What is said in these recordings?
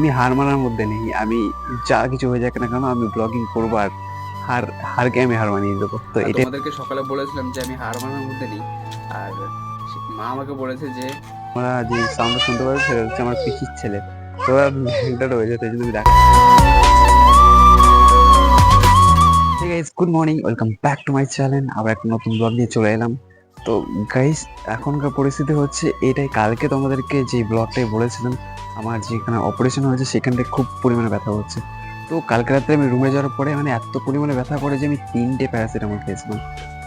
আমি হার মানার মধ্যে নেই। আমি যা কিছু হয়ে যাক না কেন আমি ব্লগিং করবো আর হারকে আমি হার মানিয়ে দেবো। তো আর এটা তোমাদেরকে সকালে বলেছিলাম যে আমি হার মানার মধ্যে নেই। আর মা আমাকে বলেছে যে তোমরা যে সাউন্ডটা শুনতে পারো সেটা হচ্ছে আমার পিসির ছেলে। তোরা ল্যাংটা রয়েছে তাই জন্য দেখা। Hey guys, good morning, welcome back to my channel. আবার একটা নতুন ব্লগ নিয়ে চলে এলাম। তো গাইস, এখনকার পরিস্থিতি হচ্ছে এটাই। কালকে তোমাদেরকে যে ব্লগটাই বলেছিলাম আমার যেখানে অপারেশন হয়েছে সেখানটায় খুব পরিমাণে ব্যথা হচ্ছে। তো কালকে রাত্রে আমি রুমে যাওয়ার পরে মানে এত পরিমাণে ব্যথা করে যে আমি 3টে প্যারাসিটামল খেয়েছিলাম।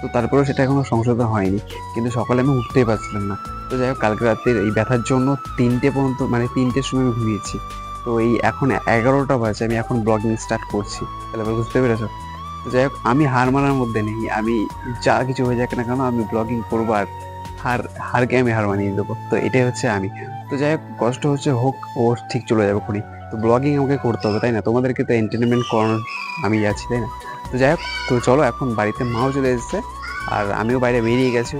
তো তারপরেও সেটা এখনো সংশোধন হয়নি, কিন্তু সকালে আমি উঠতেই পারছিলাম না। তো যাই হোক, কালকে রাত্রে এই ব্যথার জন্য 3টে পর্যন্ত মানে 3টের সময় আমি ঘুমিয়েছি। তো এই এখন 11টা বাজে, আমি এখন ব্লগিং স্টার্ট করছি। তাহলে বুঝতে পেরেছো? তো যাই হোক, আমি হার মানার মধ্যে নেই। আমি যা কিছু হয়ে যাক না কেন আমি ব্লগিং করবো আর হারকে আমি হার মানিয়ে দেবো। তো এটাই হচ্ছে আমি। তো যাই হোক, কষ্ট হচ্ছে হোক, ও ঠিক চলে যাবে খুনি। তো ব্লগিং আমাকে করতে হবে, তাই না? তোমাদেরকে তো এন্টারটেনমেন্ট করানোর আমি আছি, তাই না? তো যাই হোক, তো চলো, এখন বাড়িতে মাও চলে এসেছে আর আমিও বাইরে বেরিয়ে গেছি।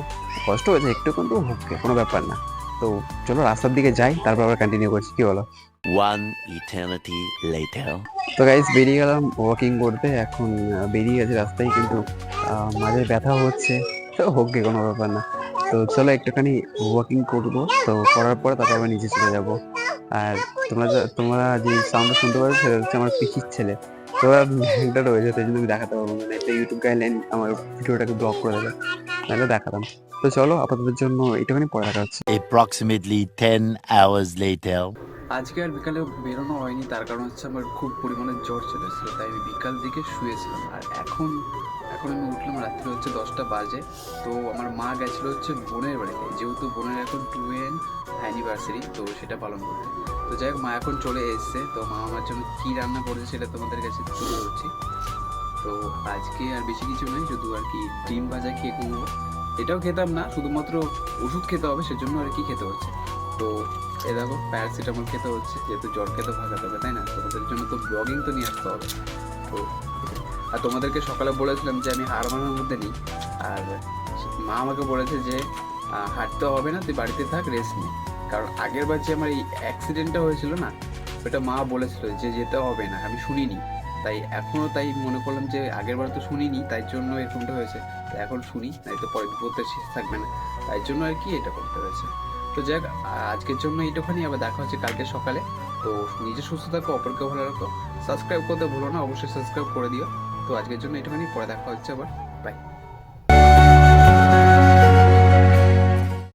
কষ্ট হয়েছে একটু, কিন্তু হোক, কোনো ব্যাপার না। তো চলো রাস্তার দিকে যাই, তারপর আবার কন্টিনিউ করছি, কি বলো? One eternity later. তো গাইস, বেরিয়ে গেলাম ওয়াকিং করতে। এখন বেরিয়ে গেছি রাস্তায়, কিন্তু মাঝে ব্যথা হচ্ছে। তো হোক গে, কোনো ব্যাপার না। তো চলো একটুখানি ওয়াকিং করবো। তো করার পরে তারপর আবার নিচে চলে যাব। আর তোমরা যে সাউন্ডটা শুনতে পারো সেটা হচ্ছে আমার পিসির ছেলে। তোরা ল্যাংটা রয়েছে তাই জন্য আমি দেখাতে পারবো না, একটা ইউটিউব গাইডলাইন আমার ভিডিওটাকে ব্লক করে দেবে, নাহলে দেখাতাম। তো চলো, আপাতত জন্য একটুখানি পরে দেখা হচ্ছে। Approximately 10 hours later. আজকে আর বিকালে বেরোনো হয়নি, তার কারণ হচ্ছে আমার খুব পরিমাণে জ্বর চলে এসেছিলো, তাই আমি বিকাল দিকে শুয়েছিলাম। আর এখন এখন আমি উঠলাম, রাত্রি হচ্ছে 10টা বাজে। তো আমার মা গেছিলো হচ্ছে বোনের বাড়িতে, যেহেতু বোনের এখন 2nd অ্যানিভার্সারি, তো সেটা পালন করতে। তো যাই হোক, মা এখন চলে এসছে। তো মা আমার জন্য কী রান্না করেছে সেটা তোমাদের কাছে তুলে ধরছি। তো আজকে আর বেশি কিছু নেই, শুধু আর কি ডিম ভাজা খেয়ে ঘুমবো। এটাও খেতাম না, শুধুমাত্র ওষুধ খেতে হবে সেজন্য আর কি খেতে হচ্ছে। তো এ দেখো, প্যারাসিটামল খেতে হচ্ছে, যেহেতু জ্বর খেতে ভাগাতে হবে, তাই না? তোমাদের জন্য তো ব্লগিং তো নিয়ে আসতে হবে। তো আর তোমাদেরকে সকালে বলেছিলাম যে আমি হার মানার মধ্যে নেই। আর মা আমাকে বলেছে যে হাঁটতে হবে না, তুই বাড়িতে থাক, রেস্ট নে। কারণ আগের বার যে আমার এই অ্যাক্সিডেন্টটা হয়েছিল না, ওটা মা বলেছিল যে যেতে হবে না, আমি শুনিনি। তাই এখনও তাই মনে করলাম যে আগের বার তো শুনিনি, তাই জন্য এরকমটা হয়েছে। তো এখন শুনি, তাই তো পরে বিপদটা শেষ থাকবে না, তাই জন্য আর কি এটা করতে হয়েছে। তো যাক, আজকের জন্য এইটুখানি, আবার দেখা হচ্ছে কালকে সকালে। তো নিজে সুস্থ থাকো, অপরকে ভালো রাখো। সাবস্ক্রাইব করতে ভুলো না, অবশ্যই সাবস্ক্রাইব করে দিও। তো আজকের জন্য এইটুখানি, পরে দেখা হচ্ছে আবার। বাই।